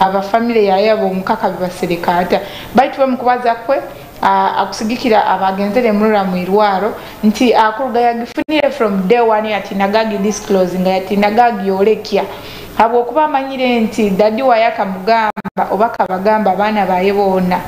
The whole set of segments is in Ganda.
aba family yayabo mukaka bibaserekata baitu bamukubaza kwe akusigikira abagenzere murura mu irwaro nti akuruga yagifunire from day one ati nagagi disclosing ati nagagi olekya abo kuba amanyire nti dadi wayaka mugamba obaka bagamba bana bayebona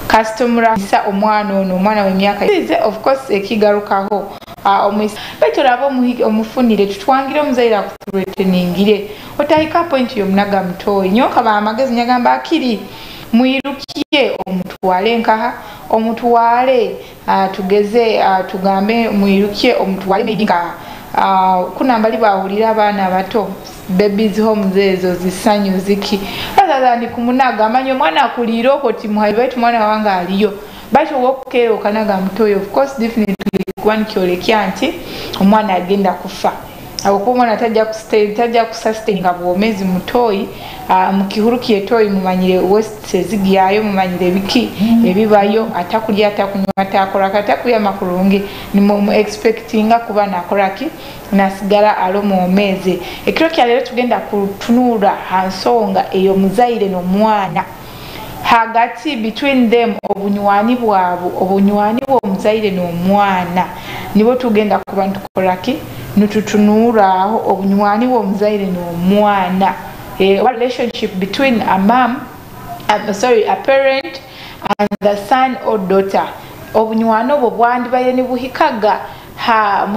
customer isa omwana ono omwana w'emyaka of course ekigarukaho omwisi betorabo omufunire tutwangire omuzaira kuthreateningire otayika point yomunaga mutoyi nyoka ba magezi nyagamba akiri muirukiye omutwale nkaha omutwale tugeze tugambe muirukiye omutwale medinka kuna mbali bahulira abana bato babies home zezo zisanyu ziki bataza ni kumunaga amanyo mwana akuliro koti muhaibetu mwana wanga aliyo baito wokero kanaga mutoyo of course definitely kwani kyolekya nti omwana agenda kufa abakumwana tajja kusustain ngabomezi mutoyi mukihurukiye toyi mumanyire west sezigiyayo mumanyire biki ebibayo atakulya atakunywa atakora katakuya makurungi ni mu expectinga kuba nakoraki nasigala alomo omeze ekiro kyalero tugenda kutunura hansonga eyo muzaire no mwana hagati between them obunywani bwabo obunywani bwo muzaire no mwana nibo tugenda kuba ntukoraki nututunura obunywani bwo muzaire no mwana what relationship between a mom a parent and the son or daughter obunywani obwo bwandibaye ne buhikaga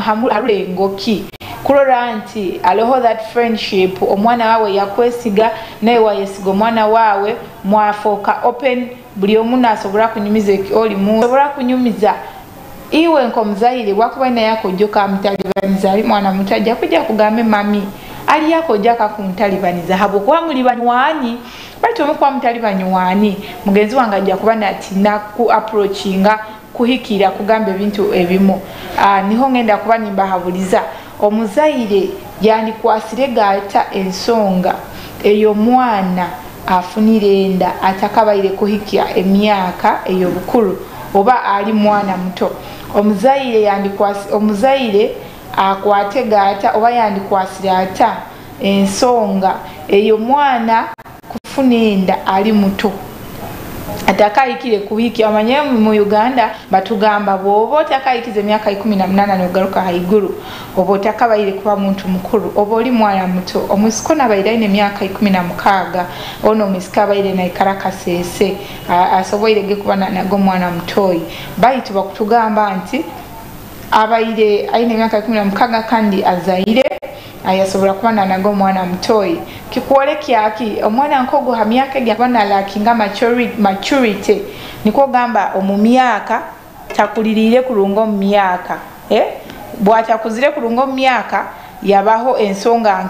hamulengoki kurora nti aloho that friendship omwana wawe yakwesiga naye wayesiga omwana wawe mwafoka open buli omuntu asobola kunyumiza oli mu asobola kunyumiza iwe nkomuzaire wakuba na yako joka mtalibaniza ali mwana mutajja kujja kugambe mami ali yako jaka kumtalibaniza habo kwa mulibanywani bato mukwa mtalibanywani mugenzi wanga ajja kuba nati na ku approachinga kuhikira kugambe bintu ebimo niho ngenda kuba nimba habuliza omuzaire yani kwasire gata ensonga eyo mwana afunire enda atakabaire kuhikya emyaka eyo bukuru oba ali mwana muto omuzaire yandikwasi omuzaire akwate gata oba yandikwasire ata ensonga eyo mwana kufunenda ali muto atakayikire kuhiki amanye mu Uganda batugamba bobo takayikize myaka 18 n'ogaruka haiguru obo takabayire kuba muntu mukuru obo oli mwana muto omusiko nabayire ne myaka 16 ono musika bayire na ikarakasese asoboire kuba nago mwana mutoyi bayitu bakutugamba nti abayire aine myaka 16 kandi azaire ayasobola kuba nago mwana mutoyi kikuole kyaki omwana nkogo ha myaka gyabana lakinga maturity niko gamba omumyaka takulirire kulungo myaka bwacha kuzire kulungo myaka yabaho ensonga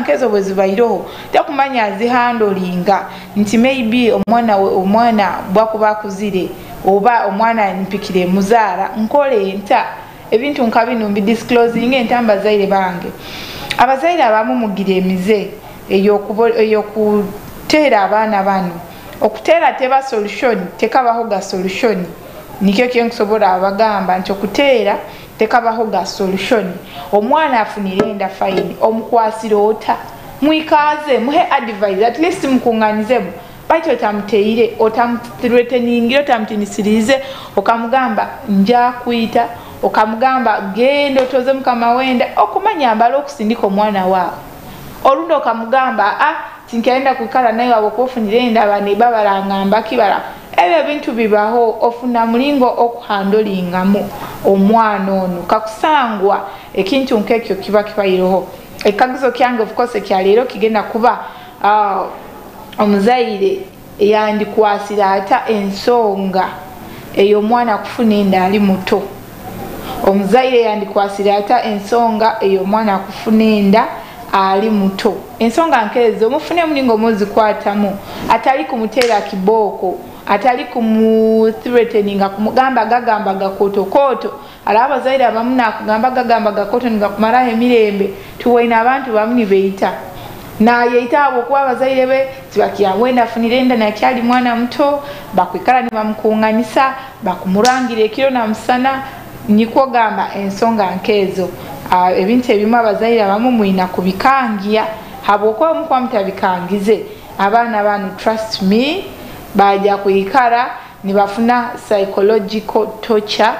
nkezo bwezibayiroho takumanya zihandolinga nti maybe omwana bwakuba kuzire oba omwana mpikire muzara nkole nta ebintu nkabino mbi disclosing entamba zaire bange abazaire abamu mugire emize eyo kutera abana bano okutera teba solution tekabaho ga solution nikyo kyenkusobola abagamba nti okutera tekabaho ga solution omwana afunire enda fine omukwasire ota mwikaze muhe advice at least mkunganizemu baito tamteire otamthreatening otamtinisirize okamugamba nja kuita okamugamba gendo toze mukama wenda okumanya ambalo okusindika omwana wa olundo okamugamba tinkaenda kukala naye wabo kufunira enda bane babala ngamba kibala ebyo bintu bibaho ofuna mulingo okuhandolingamu omwana ono kakusangwa ekintu nkekyo kiba kibayiroho ekagizo kyange of course kyalero kigenda kuba omuzaire yandikwasira ata ensonga eyo mwana kufuna enda ali muto omuzaire yandikwasira ata ensonga eyo mwana kufuna enda ali muto ensonga nkezo mufune mulingo mozi kwatamu atali kumutera kiboko atali kumthreatening kumugamba gagamba gakoto alaba zaire abamuna kugamba gagamba gakoto ngakumara emirembe tuwaina abantu bamuni beita na yeitabo kwa bazaire be tibakiya wenda funire enda na kyali mwana muto bakwikala ni bamkunganisa bakumurangire kiro na msana niko gamba ensonga nkezo ebintu ebimu abazaire abamu muina kubikangia haboko mukwa mutabikangize abaana bano trust me bajja kuyikala nibafuna psychological torture.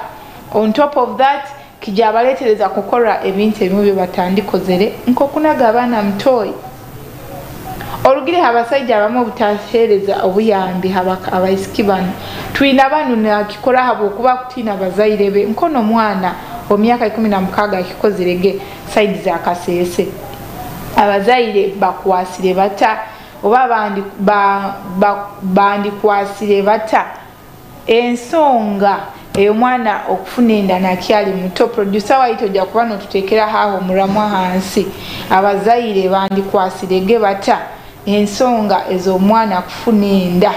On top of that kijabaletereza kukola ebintu ebimu bye batandikozere nkokunaga abaana mtoyi olugire abasajja abamu obutahereza obuyambi abaisiki bano twina bano nakikola habo okuba kutina bazaire be nkono mwana omyaka 16 akikozerege side za Kasese abazaire bakwasire bata oba bandi kwasire bata ensonga eyo mwana okufuna enda nakyali muto. Producer waito ja kuba no tutekera haho muramwa hansi abazaire bandi kwasirege bata ensonga ezo mwana kufuna enda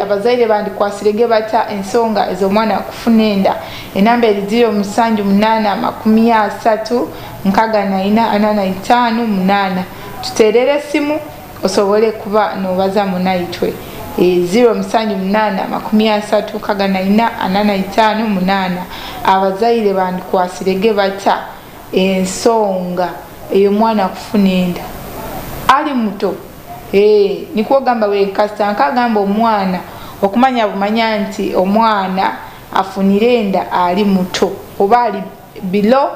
abazaire bandi kwasirege bata ensonga ezo mwana kufuna enda. Enamba eri 0788 tuterere simu osobole kuba nobaza munaitwe 0788 abazaire bandi kwasirege bata ensonga eyo mwana kufuna enda ali muto nikuwa gamba we kastanka gamba omwana okumanya bumanya nti omwana afunire enda ali muto oba ali below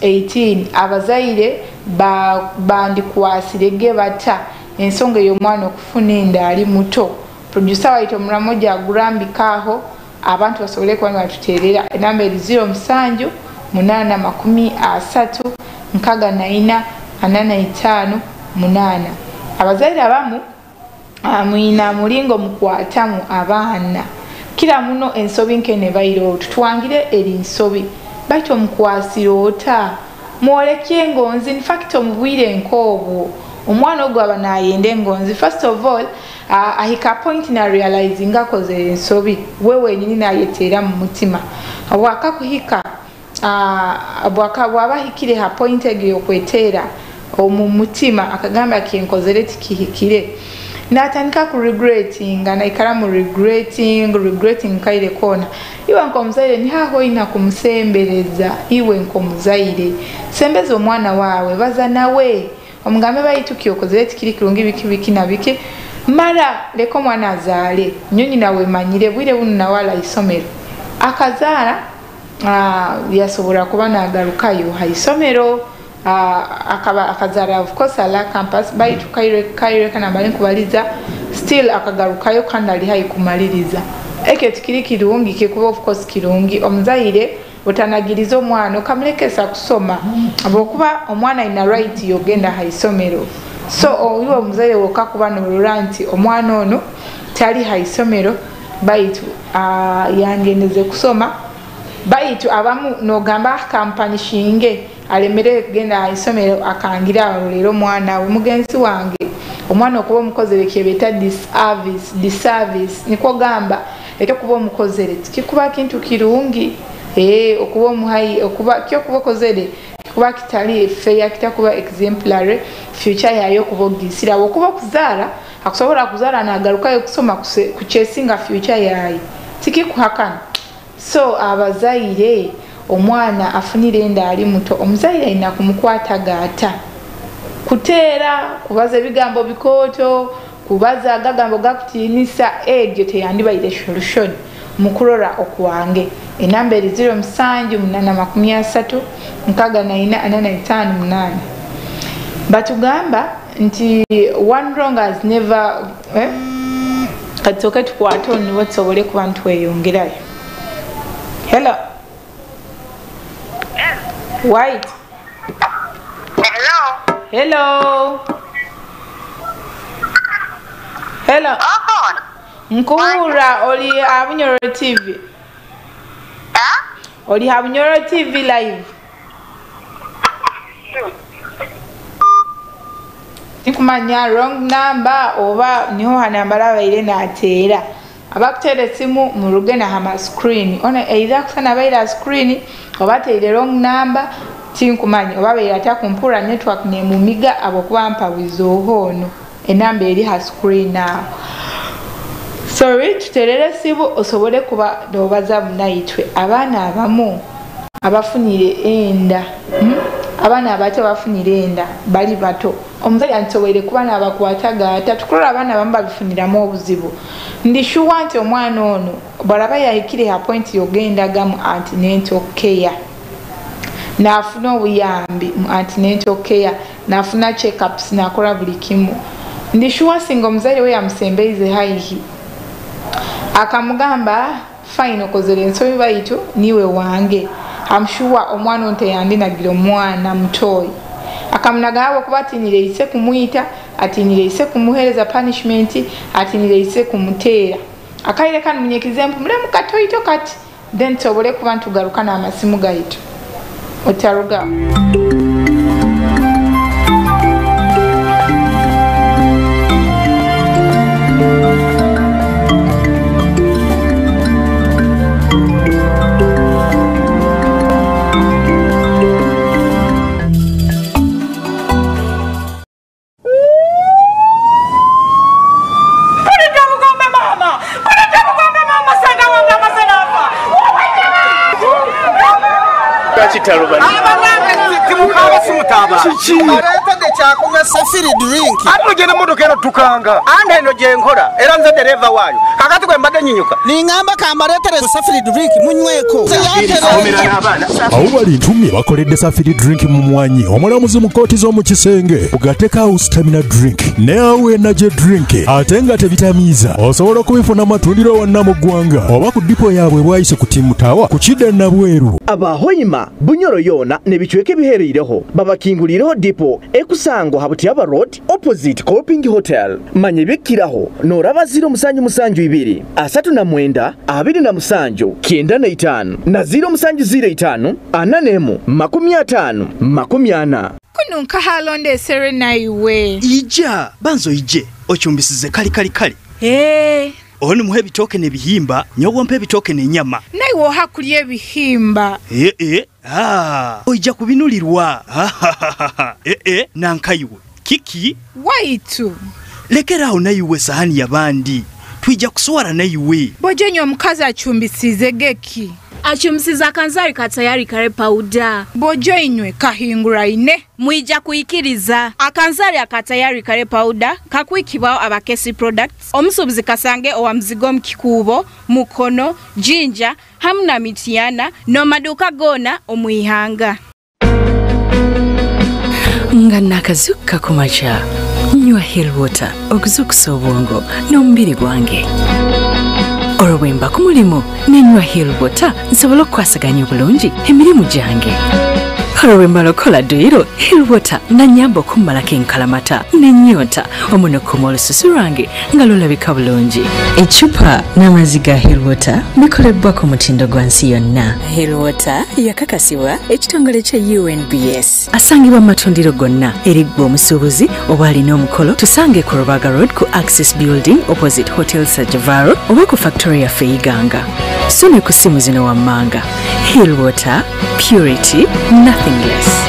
18 abazaire bandi kwasirege bata ensonga eyo mwana okufuna enda ali muto. Producer waito muramoja agurambikaho abantu basobole kuba batuterera enamba eri 0788 abazaire abamu mwina mulingo mukwatamu abaana kila muno ensobi nkene bairo tutwangire eri nsobi baito mukwasirota mwolekye ngonzi in fact omubwire nkobwo omwana ogwo abanayende ngonzi. First of all ahika point na realizing akoze ensobi wewe nyini nayetera mu mutima abwaka kuhika bwaba hikire ha point egiyo kwetera omu mutima akagamba kienkozere tikihikire natandika ku regretting na ikara mu regretting kaire kona iwe nkomuzaire ni haho ina kumusembereza iwe nkomuzaire sembeza omwana wawe baza nawe omugambe bayitu kyokozere tikiri kirungi biki na biki mara leko mwana azale nyonyi nawe manyire bwire bunu nawala isomero akazara yasobora kuba nagarukayo haisomero akazara of course ala campus bayitu kaire kana bali kubaliza still akagarukayo kandi ali hayi kumaliriza eke tikiri kirungi kikuba of course kirungi omuzaire otanagirizo omwana okamulekesa kusoma abokuba omwana ina right yogenda haisomero. So iwe omuzaire wokakuba noranti omwana ono tali haisomero bayitu yangendeze kusoma bayitu abamu nogamba kampani shinge alemere kugenda haisomero akangira lero mwana omugenzi wange omwana okuba omukozere kyebeta disservice niko gamba ekyo kuba omukozere tikikuba kintu kirungi okuba omuhayi okuba kyo kuba kozere kuba kitali fair kitakuba exemplary future yayo kubogisira okuba kuzara akusobora kuzara nagarukayo kusoma kuchesinga future yayo tikikuhakana. So abazaire omwana afunire enda ali muto omuzaire ina kumukwata gata kutera kubaza bigambo bikoto kubaza agagambo gakutinisa egyo teyandibaire solution mukurora okwange enamba eri 0788 batugamba nti one wrong has never katoke tukwata oni watsobole ku bantu eyongerayo. Hello. White. Hello. Hello. Nkura oli Abunyoro TV. Oli Abunyoro TV live. Tikumanya wrong number oba niho hanambala baire na atera. Abakutere simu mu rugena hama screen. Ona either kusana baira screen oba tere wrong number tinkumanya oba baira ta kumpura network ne mumiga abokuwampa wizohono. Enamba eri ha screen now. Sorry, tuterere sibu osobole kuba dobaza munaitwe abaana abamu abafunire enda abaana abato bafunira enda bali bato omuzali ansobwere ku baana abakwatagaata tukola abaana abamu babifuniramu obuzibu ndishuwa nti omwana ono balaba yahikire ha point yogendaga mu antenatal care nafuna obuyambi mu antenatal care nafuna check-ups nakola buli kimu ndishuwa singa omuzali we yamusembeize haihi akamugamba fine okozere ensobi baitu niwe wange amshuwa omwana onte yandinagira omwana mutoyi akamunagabo kuba atinire ise kumuyita atinire ise kumuhereza punishment atinire ise kumuteera akaire kan munyekize mpumule mukatoyito kati then tobole kuba ntugaruka na amasimu gaitu otaruga Safiri drink. Ando jena modo kero tukanga. Anda ino jenkola. Era nze dereva wayo. Kakati kwe mbade nyinyuka. Ningamba kambaretere Safiri drink munyweko. Awo bali ntumi bakoledde Safiri drink mu mwanyi. Omulamuzi mu kooti z'omu kisenge. Ugateka stamina drink. Ne awo energy drink. Ate nga tebitamiiza. Osobola kubifuna amatundiro wonna mu ggwanga. Oba ku dipo yaabwe bwayise ku Timutawa ku Kidde Nabweru. Abahoyima Bunyoro yona ne bichweke bihereireho. Babakingulireho dipo ekusango Habutiaba Road opposite Coping Hotel. Manye bekiraho noraba 072 339 275 905 na 075 ananemu 50 50. kununka halonde serena iwe ija banzo ije ochumbisize kali onu muhe bitoke ne bihimba nyowo mpe bitoke ne nyama naiwo hakuliye bihimba oija kubinulirwa nankaiwe kiki waitu lekeraho nayiwe sahani yabandi twija kuswara nayiwe bojenyo omukazi achumbisize geki achumsiza kanzari katayari kare powder bojo inywe kahingura ine mwija kuikiriza akanzari akatayari kare powder kakwikibao abakesi products omusubuzi kasange owa mzigo mkikubo mukono jinja hamna mitiana no maduka gona omwihanga ngana kazuka kumacha nywa hill water okuzukusa obwongo n'omubiri gwange Orwemba kumulimu nenywa hill water nsobola okwasaganya obulungi emirimu gyange Orwemba lokola duiro hill water nanyamba okumalako enkalamata n'ennyonta omunokomo olususu lwange nga lulabika bulungi ecupa n'amazzi ga hill water bikolebwa ku mutindo gwa nsi yonna hill water yakakasibwa ekitongole kya UNBS asangibwa mu matundiro gonna eriggwa omusuubuzi oba alina omukolo tusange ku Rubaga Road ku Access Building opposite Hotel Sajavaro oba ku factory ya Feiganga so ne ku simu zino wammanga hill water purity nothing less.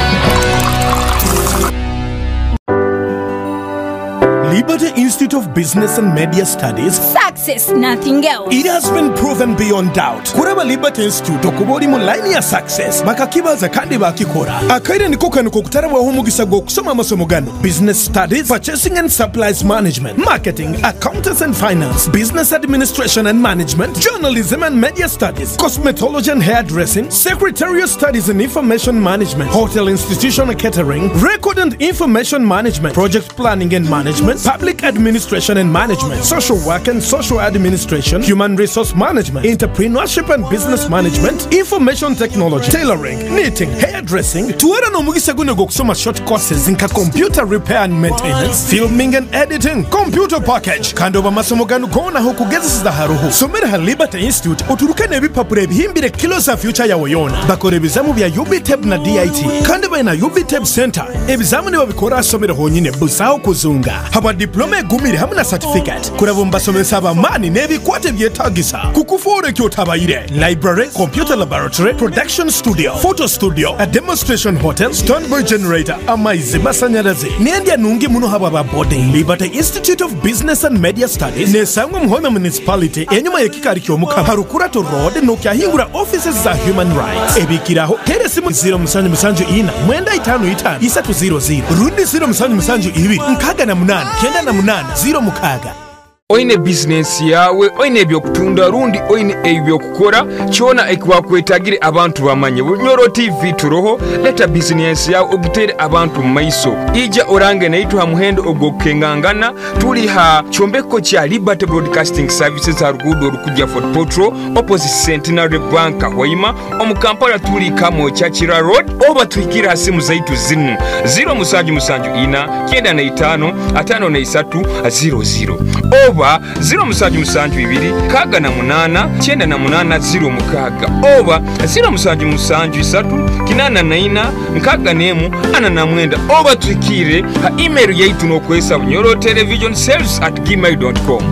Liberty Institute of Business and Media Studies. Success, nothing else. It has been proven beyond doubt. Kuraba Liberty Institute okuboli mu line ya success. Bakakibaza kandi bakikora. Akaire nikoka nikokutarabwa homugisa go kusoma amasomo gano. Business Studies, Purchasing and Supplies Management, Marketing, Accountants and Finance, Business Administration and Management, Journalism and Media Studies, Cosmetology and Hairdressing, Secretarial Studies and Information Management, Hotel Institution and Catering, Record and Information Management, Project Planning and Management, Public Administration and Management, Social Work and Social Administration, Human Resource Management, Entrepreneurship and Business Management, Information Technology, Tailoring, Knitting, Hairdressing, tuwera no mugisa gune go kusoma short courses inka Computer Repair and Maintenance, Filming and Editing, Computer Package, kandi oba masomo gano gona ho kugezesa haruhu. Somera ha Liberty Institute oturukane ebipapuro ebihimbire kilo za future yawe yona. Bakora ebizamu bya UBTEB na DIT. Kandi bayina UBTEB Center. Ebizamu ne babikora somera honyine busaho kuzunga. bwa diploma egumire hamwe na certificate kuraba mbasomesa abamani n'ebikwate byetagisa kukufuura ekyotabayire library computer laboratory production studio photo studio a demonstration hotel Stoneboy generator amaizi masanyalaze n'endya nungi muno haba ba boarding Liberty Institute of Business and Media Studies nesangwe muhome municipality enyuma y'ekikari ky'omukama Harukurato Road n'okyahingura offices za human rights ebikiraho teresimu 0774 55 300 rundi 0772 nkaga na 8 kenda na 8 0 mukaga. Oine business yawe oine ebyokutunda rundi oine ebyokukora kyona ekwakwetagire abantu bamanye Bunyoro TV turoho leta business yawe ogitere abantu maiso ija orange naitu hamuhendo ogokengangana tuli ha chombeko kya Liberty Broadcasting Services harugudo rukujya Fort Potro opposite Centenary Bank Hoima omukampala tuli kamo Chachira Road oba tuikira simu zaitu zinu 0774 kenda na 5 5 na 3 00 oba 0772 kaga na 8 9 na 8 0 mukaga oba 0773 kinana na 4 nkaga nemu ana na mwenda oba tukire ha email yaitu no kwesa Bunyoro television sales@gmail.com.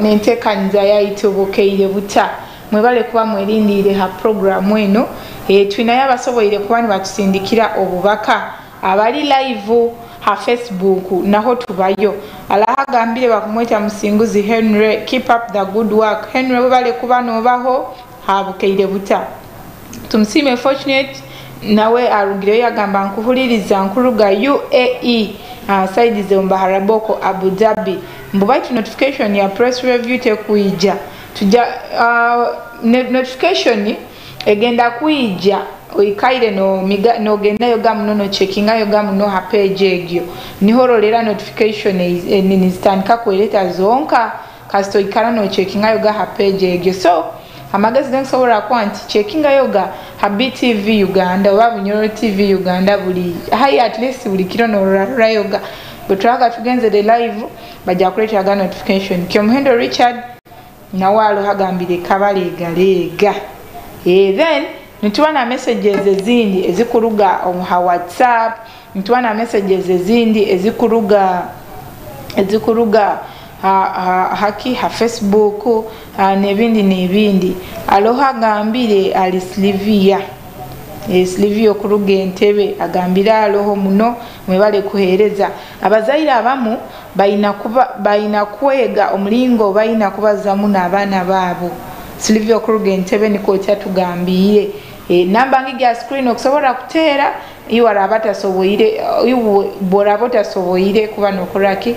Nentekaniza yaitubukeire buta mwebale kuba mwerindire ha program eno twinayo abasoboire kuba nibatusindikira obubaka abali live ha Facebook naho tubayo alahagambire bakumweta Musinguzi Henry keep up the good work Henry webale kuba nobaho habukeire buta tumsime fortunate nawe arugire yagamba nkuhuliriza nkuruga UAE side zomba haraboko Abu Dhabi mbubaiti notification ya press review tekuija tuja notification egenda kuija oikaire no genda yoga muno checkinga yoga muno ha page egyo nihorolera notification nini stanka kweleta zonka kasto ikara no checkinga yoga ha page egyo so amagezi densobora kwanti checkinga yoga ha BTV Uganda oba Bunyoro TV Uganda buli high at least buli kiro no yoga butwaga tugenze the live bajja kuleta ga notification Kyomuhendo Richard na walo hagambire kabale galega then nitwana messages ezindi ezikuruga ha WhatsApp nitwana messages ezindi ezikuruga haki ha Facebook nebindi aloha gambire ali Slivia Slivia okuruga entebe agambira aloho muno mwebale kuhereza abazaire abamu bayina kwega omulingo bayina kubazamu n'abaana baabo Slivia okuruga entebe niko kyatugambire namba ngi ya screen okusobola kuteera iwala abatasoboire bora abatasoboire kuba nokoraki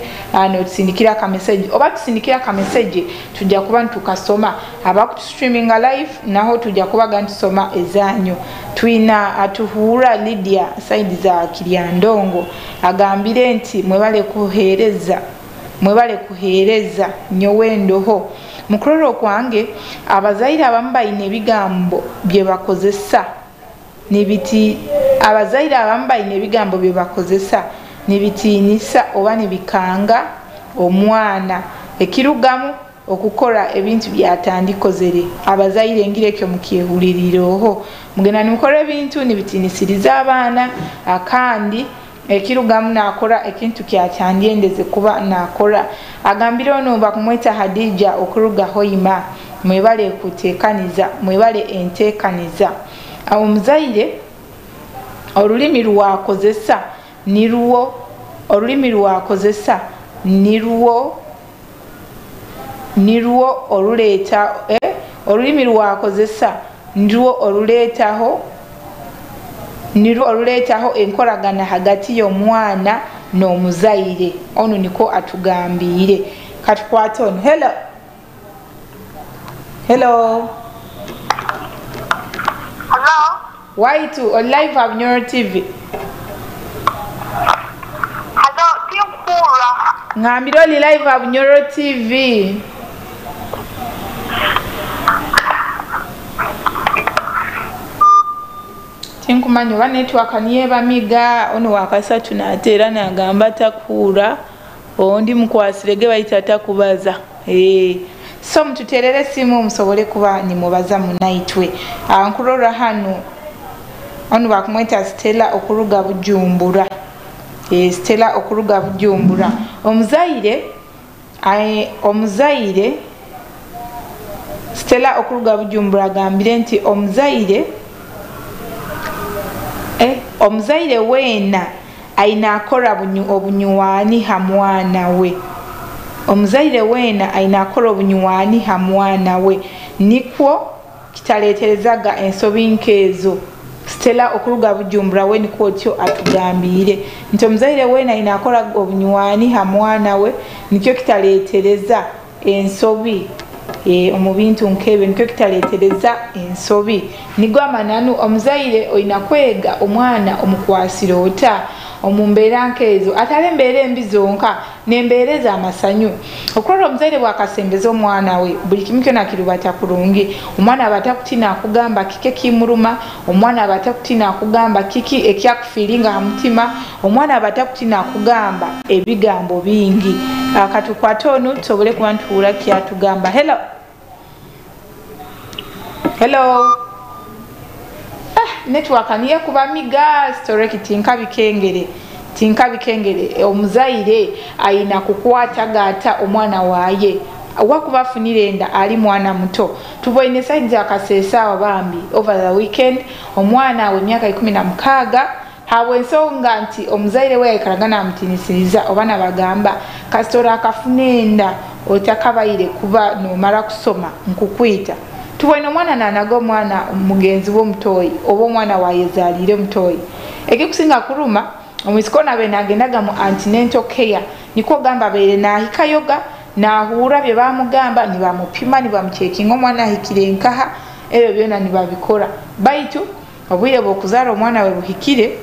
tusindikira ka message oba tusindikira ka message tujja kuba ntukasoma abaku streaming live naho tujja kuba gantusoma ezanyo twina atuhura Lydia side za Kiryandongo agambire nti mwebale kuhereza nyowendoho mukororo kwange abazaire abambaine bigambo bye bakozesa nibiti abazaire abambaine bigambo bye bakozesa nibitinisa oba nibikanga omwana ekirugamu okukora ebintu byatandikozere abazaire ngireke mukiyehuliriroho mugena nimukora ebintu nibitinisiriza abaana akandi ekirugamu nakora ekintu kyakyandiyendeze kuba nakora agambire ono bakumweta Hadija okuruga Hoima mwebale kutekaniza mwebale entekaniza omuzaire olulimi lwakozesa niruwo olulimi lwakozesa niruwo oluleta olulimi lwakozesa niruwo oluletaho enkolagana hagati y'omwana n'omuzaire ono niko atugambire katukwata ono hello Waitu on live on Bunyoro TV. Hello, Tinkura. Ngambiro li live on Bunyoro TV. tinkumanyi oba network niyeba miga ono wakasatu nateera nagamba takuura ondi mukwasirege bayita takubaza so mututerere simu musobole kuba nimubaza munaitwe ankurora hano ono bakumweta Stella okuruga Bujumbura Stella okuruga Bujumbura omuzaire Stella okuruga Bujumbura gambire nti omuzaire weena aina akora obunyuwani hamwana we omuzaire weena aina akora obunyuwani hamwana we nikwo kitaleterezaga ensobi nkezo Stella okuruga Bujumbura we nikwo tyo atugambire nti omuzaire weena aina akora obunyuwani hamwana we nikyo kitaletereza ensobi omubintu nkebe nikyo kitaletereza ensobi nigwa mananu omuzaire oyina kwega omwana omukwasiro ota omumbera nkezo atale mbere embizonka nembereza amasanyu okulora omuzaire bwakasembeza omwana we buli kimu kyona kirubata kurungi omwana abata kutina akugamba kike kimuruma omwana abata kutina akugamba kiki ekyakufiringa mutima omwana abata kutina akugamba ebigambo bingi akatukwata ono tusobole kuba ntuula kyatugamba hello network niye kuba miga story tinka bikengere omuzaire aina kukwata gata omwana waye wakuba funirenda ali mwana muto tuboine side akasesa abambi over the weekend omwana we myaka 16 hawe nsonga nti omuzaire we yakaragana mutinisiriza obana bagamba kastora akafunenda otakabaire kuba no mara kusoma nkukwita tuboine omwana nanago omwana mugenzi wo mutoyi obo omwana wayezalire mutoyi ekikusinga kuruma omwisikona benagendaga mu antenatal care niko gamba bere nahika yoga nahura bye bamugamba nibamupima nibamuchekinga omwana ahikire nkaha ebyo byona nibabikora baitu obwire bw'okuzaala omwana we buhikire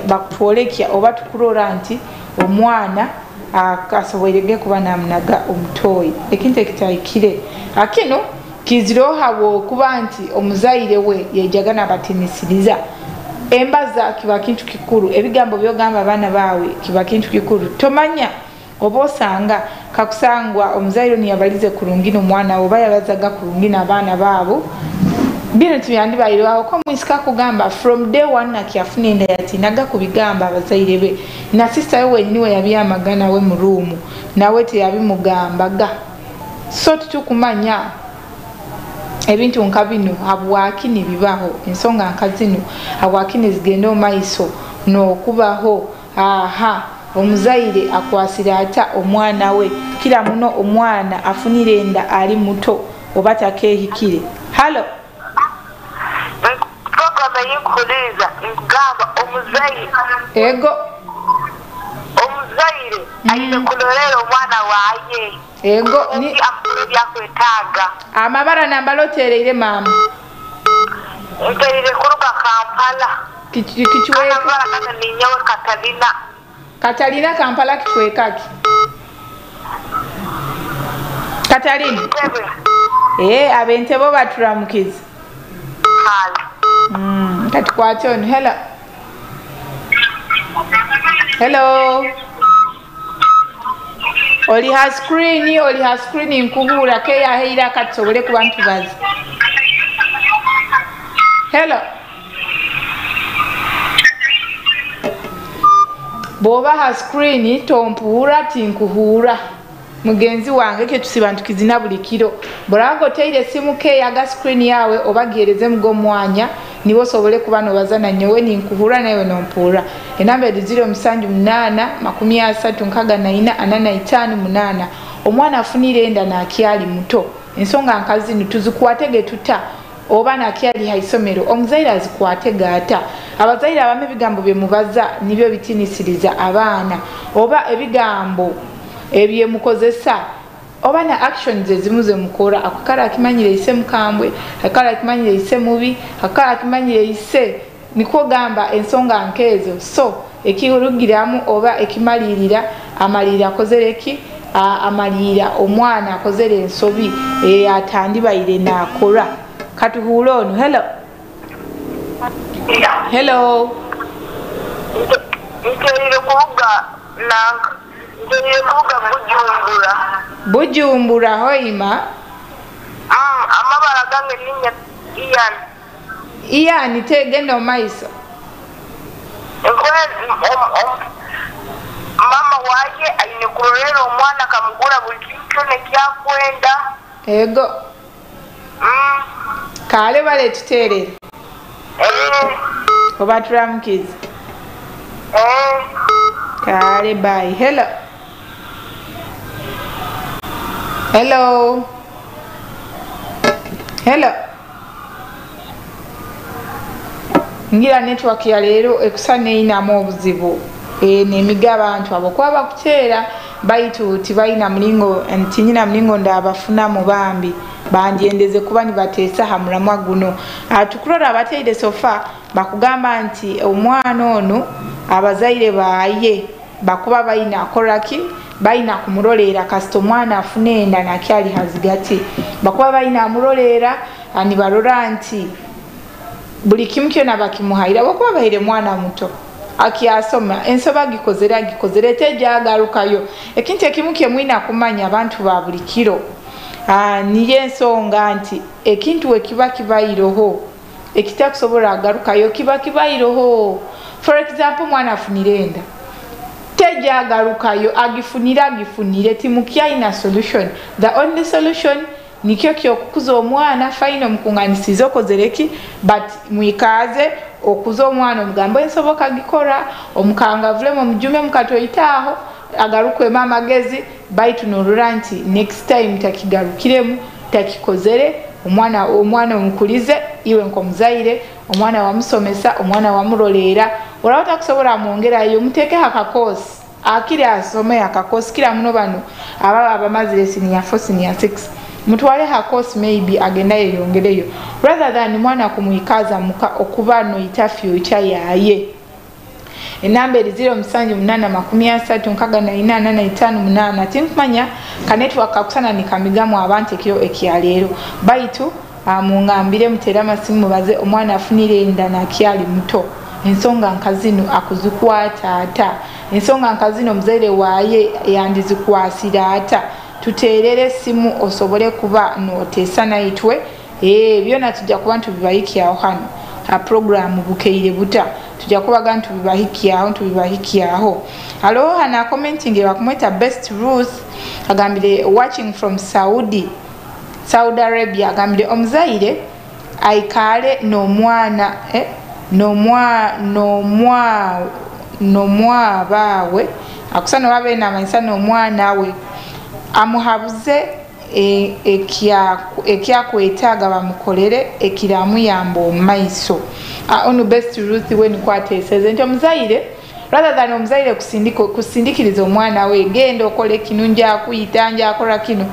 bakutwolekya oba tukurora nti omwana akasobolerege kuba namunaga omutoyi ekintu ekitayikire akino kizirohawo kuba nti omuzaire we yejagana batinisiriza embaza kiba kintu kikuru ebigambo byogamba abaana baawe kiba kintu kikuru tomanya oba osanga kakusangwa omuzaire niyabalize kurungina omwana oba yabazaga kurungina abaana baabo bino tubyandibalirwawo ko mwisika kugamba from day one nakiyafunenda yatinaga kubigamba abazaire be na sister we wenyini yabyamagana we mu room nawe teyabimugambaga so tukumanya ebintu nkabino abwakini bibaho ensonga nkazino abwakini zigenda omaiso n'okubaho omuzaire akwasira ata omwana we kila muno omwana afunirenda ali muto oba takehikire halo yinkuliza ngamba omuzaire ayine kulorera omwana waye ni byakwetaaga amabara nambalotereire mama nterire kuruga Kampala kichweka kana ninyawe Katalina Kampala kichwekaki Katalina abentebo baturamukiza kati kwate ono hello oli ha screen nkubura ke yahira kati sobole kuba ntubazi hello boba ha screen tompuura tinkuhura mugenzi wange ke tusibantu kizina buli kiro bolango teire simu ke yaga screen yawe obagereze mugo mwanya niwo sobole kuba no bazana nyowe ninkuhura nawe nompura enamba 078334 omwana afunire enda na kyali muto ensonga nkazi nituzikwatege tuta oba na kyali haisomero omuzaire azikwatega ata abazaire abame bigambo bye mubaza nibyo bitinisiriza abaana oba ebigambo ebye mukozesa oba na actions ezimuze mukora akakala akimanyire ise mukambwe akakala akimanyire ise mubi akakala akimanyire ise niko gamba ensonga nkezo so ekirugiramu oba ekimalirira amalira kozereki amalira omwana akozere ensobi atandibaire nakora katuhulo ono Hello. Nteire kuvuga nanga. Nteire kuvuga Bujumbura. Bujumbura hoima. Amabara gange ninya Ian. Ian tegenda omaiso. Mama waje alinikurorera omwana kamugura buli kintu nekyakwenda. Ego. Kale bale tuterere. Oba turamukizi. Kale bye. Hello. Hello. Hello. Ngira network ya leero ekusane inamu obuzibu. Nemiga abantu abo kwa bakuteera baitu tibaina mlingo ntinyina mlingo ndabafuna mu bambi bandyendeze kuba nibateesa hamulamwa guno atukulora abateide sofa bakugamba nti omwana ono abazaire baaye bakuba baina akoraki baina kumurolera kasito mwana afune enda nakyali hazigati bakuba baina amurolera ani barora nti buli kimu kyona bakimuhaira bakuba baire mwana muto akiasoma ensoba gikozera tejagarukayo ekintu ekimu kyemwina kumanya abantu ba buli kiro niye ensonga nti ekintu wekiba kibayiroho ekitakusobola agarukayo kiba kibayiroho. For example mwana afunire enda tejagarukayo agifunire timukyaina solution. The only solution nikyo kyokukuza omwana faino mukunganisizo kozereki but mwikaze okuza omwana omugambo ensoboka gikora omukanga vulemo mujume mukatoyitaho agarukwe mama gezi baitu noruranti next time takigarukiremu takikozere omwana omukulize iwe nkomuzaire omwana wamusomesa omwana wamurolera olabata kusobola mwongera yo muteke akakosi akiri asome akakosi kila muno bano ababa bamazire senior 4 senior 6 mutwale hakosi maybe agenda yeyongereyo rather than mwana kumwikaza muka okuba no itafyo yaye. Enamba 07833885 tinkumanya ka network akusana nikamigamu abantu ekyo ekyalero baitu mungambire mutera masimu baze omwana afunire enda nakyali muto ensonga nkazino akuzikwata ata ensonga nkazino muzaire waaye yandizikwasira ata tuterere simu osobole kuba noteesa naitwe byona tujja kuba ntubibahikyaho hano ha program bukeire buta tujja kubaga ntubibahikyaho. Alo hana commenting bakumweta Best Ruth agambire watching from Saudi Arabia agambire omuzaire aikale n'omwana nomwa bawe akusana babe namanyisa n'omwana we amuhabuze ekyakwetaaga bamukolere ekiramuyamba omumaiso. Ono Best Ruth we nikwateeseze nti omuzaire rather than omuzaire kusindikiriza omwana we genda okole kino njakuyita njakola kino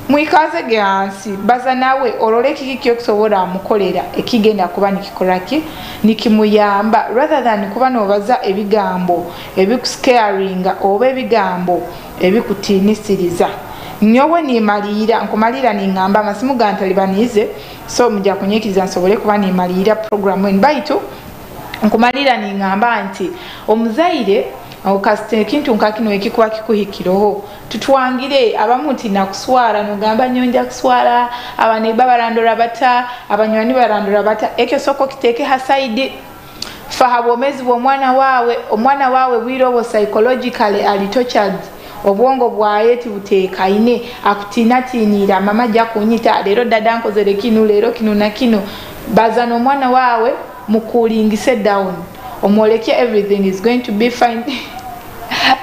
mwikaze gansi baza nawe olole kiki kyokusobola amukolera ekigenda kuba nikikolaki nikimuyamba rather than kuba nobaza ebigambo ebikuscaringa oba ebigambo ebikutiinisiriza. Nyowe nimalira nkumalira ningamba amasimu gantalibanize so mujja kunyikiriza nsobole kuba nimalira program en baitu nkumalira ningamba nti omuzaire okasite kintu nkakino ekikuba kikuhikiroho tutwangire abamuti nakuswara nogamba nyonja kuswara abaneiba barandora bata abanywani barandora bata ekyo soko kiteke hasaidi fahabomezi bw'omwana wawe bwirobo psychologically alitochad obwongo bwaye tibuteeka ine akutinatinira mama jja kunyita leero dada nkozere kino leero kino na kino baza n'omwana waawe mukulingise down omwoleke everything is going to be fine.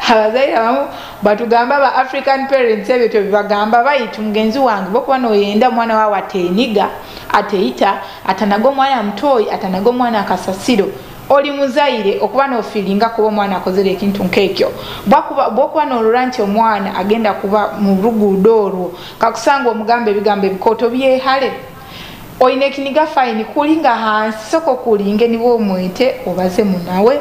Abazaire abamu batugamba ba African parents ebyo tebagamba bayitu mugenzi wange bokuba noyenda mwana waawe ateeniga ateita atanago mwana mtoyi atanago mwana akasasiro oli muzaire okuba no feelinga kuba mwana akozere ekintu nkekyo bwakuba n'oluranti omwana agenda kuba mu luguudo olwo kakusanga omugambe ebigambo ebikoto byehale oyine kiniga fine kulinga hansi soko kulinge niwo omwete obaze munawe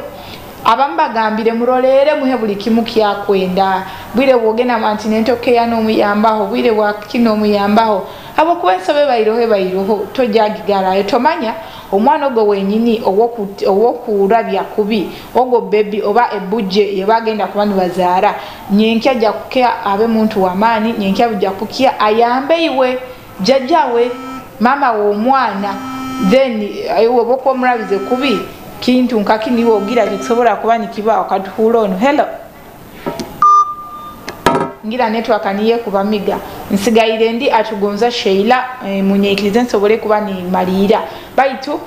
abamu bagambire mulolere muhe buli kimu kyakwenda bwire bwogenda mantinento keya n'omuyambaho bwire bwakino omuyambaho abo kuba ensobe bayiroho tojagigala tomanya omwana ogwo wenyini owokulabya kubi ogwo baby oba ebuje yebagenda kuba nibazaara nyenkya ajja kukya abe muntu wamaani nyenkya ajja kukya ayambe iwe jjajjawe mama w'omwana then oba okumulabize kubi kintu nkakiniwe ogira kisobola kuba nikibaawo katuhuula ono hello ngira network niye kuba miga nsigaire ndi atugonza Sheila munyeikirize nsobole kuba ni malira baitu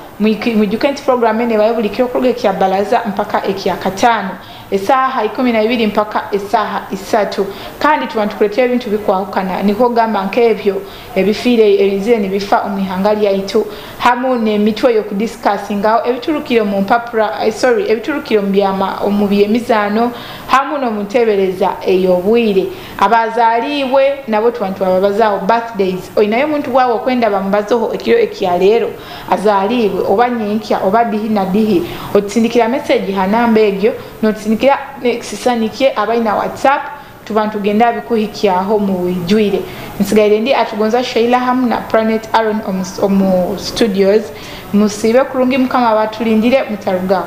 mujukenti program ene bayobulikiro kuruge kya balaza mpaka ekya katano esaha 12 mpaka esaha 3 kandi tubantukuletea ebintu bikwahukana niko gamba nkebyo ebifire ebizire ni bifa omuhangali yaitu hamu ne mitwe yo kudiscussinga ebiturukiro mu mpapura ebiturukiro mbyama omubiye mizano hamu no mutebereza eyobwire abazaliwe nabo tubantu ababazaho birthdays oyinayo muntu bwawo kwenda bambazoho ekiro ekya lero azaliwe oba nyenkya oba dihi na dihi otsindikira message hanamba egyo notsindikira nexisanikie abaina WhatsApp tubantu genda bikuhikyaho mu wijwire nsigaire ndi atugonza Sheila hamu na Planet Aaron omu studios musibe kurungi mukama batulindire mutarugaho